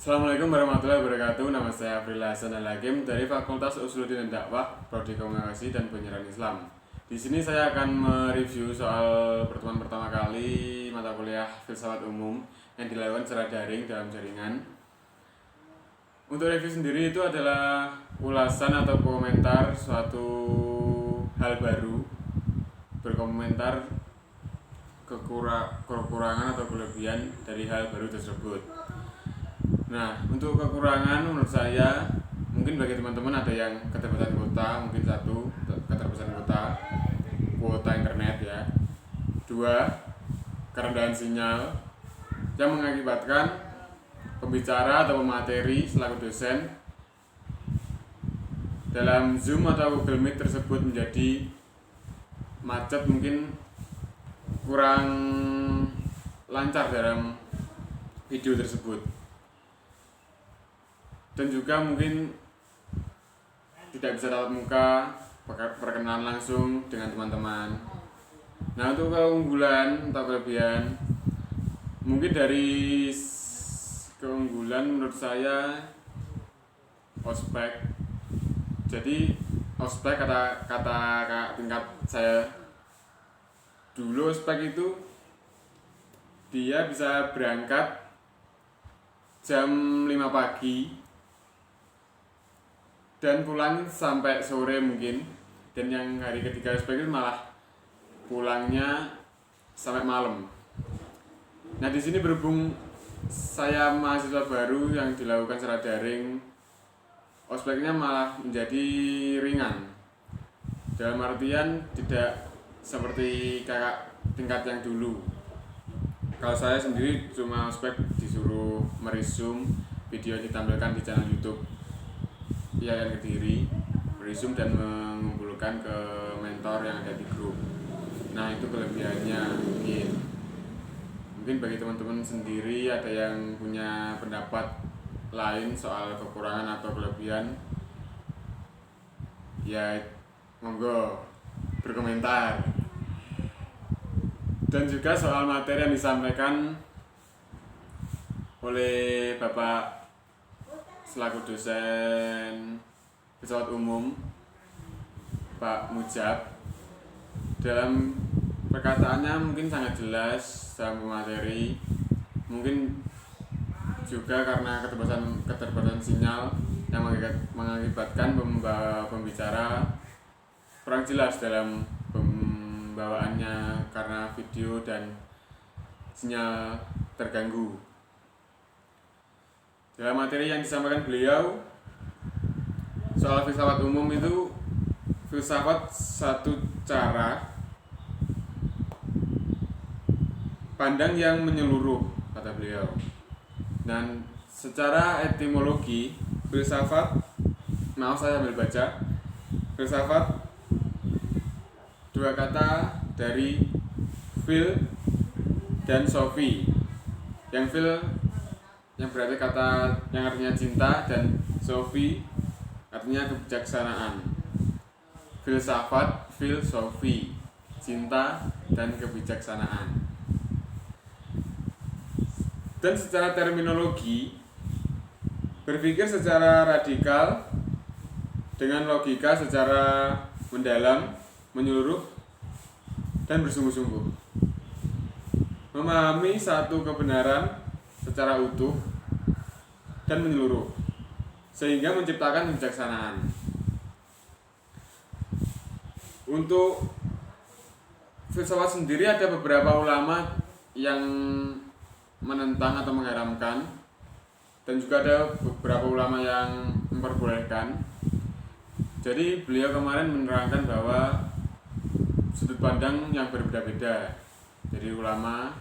Assalamualaikum warahmatullahi wabarakatuh. Nama saya April Hasan Al-Hakim dari Fakultas Usuluddin dan Dakwah, Prodi Komunikasi dan Penyiaran Islam. Di sini saya akan mereview soal pertemuan pertama kali mata kuliah filsafat umum yang dilakukan secara daring dalam jaringan. Untuk review sendiri itu adalah ulasan atau komentar suatu hal baru, berkomentar kekurangan atau kelebihan dari hal baru tersebut. Nah, untuk kekurangan menurut saya, mungkin bagi teman-teman ada yang keterbatasan kuota, mungkin satu, keterbatasan kuota internet ya. Dua, kerendahan sinyal yang mengakibatkan pembicara atau pemateri selaku dosen dalam Zoom atau Google Meet tersebut menjadi macet, mungkin kurang lancar dalam video tersebut. Dan juga mungkin tidak bisa tatap muka, perkenalan langsung dengan teman-teman. Nah, untuk keunggulan atau kelebihan, mungkin dari keunggulan menurut saya ospek. Jadi ospek kata tingkat saya dulu, ospek itu dia bisa berangkat jam 5 pagi dan pulang sampai sore mungkin, dan yang hari ketiga ospek itu malah pulangnya sampai malam. Nah, di sini berhubung saya mahasiswa baru yang dilakukan secara daring, ospeknya malah menjadi ringan. Dalam artian tidak seperti kakak tingkat yang dulu. Kalau saya sendiri cuma ospek disuruh meresum video yang ditampilkan di channel YouTube yang Kediri, meresum dan mengumpulkan ke mentor yang ada di grup. Nah, itu kelebihannya. Mungkin bagi teman-teman sendiri ada yang punya pendapat lain soal kekurangan atau kelebihan, ya monggo berkomentar. Dan juga soal materi yang disampaikan oleh Bapak selaku dosen filsafat umum, Pak Mujab, dalam perkataannya mungkin sangat jelas dalam materi. Mungkin juga karena keterbatasan sinyal yang mengakibatkan pembicara kurang jelas dalam pembawaannya karena video dan sinyal terganggu. Dalam materi yang disampaikan beliau soal filsafat umum itu, filsafat satu cara pandang yang menyeluruh, kata beliau. Dan secara etimologi filsafat, saya ambil baca, filsafat dua kata dari phil dan sophie. Yang phil yang berarti kata yang artinya cinta, dan sophie artinya kebijaksanaan. Filsafat, filosofi, cinta dan kebijaksanaan. Dan secara terminologi, berpikir secara radikal dengan logika secara mendalam, menyeluruh dan bersungguh-sungguh, memahami satu kebenaran secara utuh dan menyeluruh, sehingga menciptakan kebijaksanaan. Untuk filsafat sendiri ada beberapa ulama yang menentang atau mengharamkan, dan juga ada beberapa ulama yang memperbolehkan. Jadi beliau kemarin menerangkan bahwa sudut pandang yang berbeda-beda dari ulama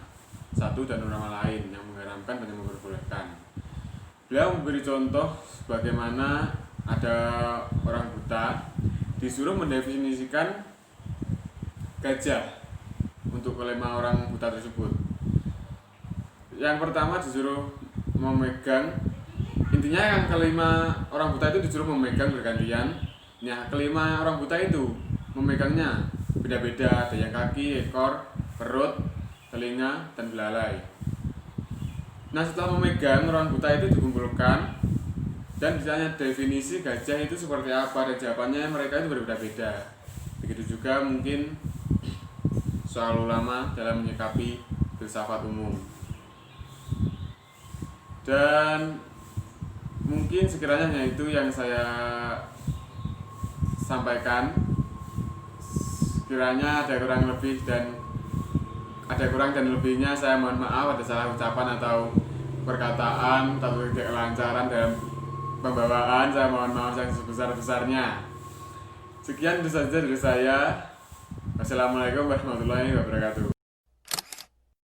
satu dan ulama lain yang mengharamkan dan yang memperbolehkan. Beliau memberi contoh bagaimana ada orang buta disuruh mendefinisikan gajah untuk kelima orang buta tersebut. Yang pertama disuruh memegang, intinya yang kelima orang buta itu disuruh memegang bergantian. Nah, kelima orang buta itu memegangnya beda-beda, ada yang kaki, ekor, perut, telinga, dan belalai. Nah, setelah memegang, orang buta itu dikumpulkan dan ditanya definisi gajah itu seperti apa, dan jawabannya mereka itu berbeda-beda. Begitu juga mungkin soal ulama dalam menyikapi filsafat umum. Dan mungkin sekiranya hanya itu yang saya sampaikan. Sekiranya ada kurang dan lebihnya, saya mohon maaf, ada salah ucapan atau perkataan atau tidak kelancaran dalam pembawaan, saya mohon maaf yang sebesar-besarnya. Sekian itu saja dari saya. Wassalamualaikum warahmatullahi wabarakatuh.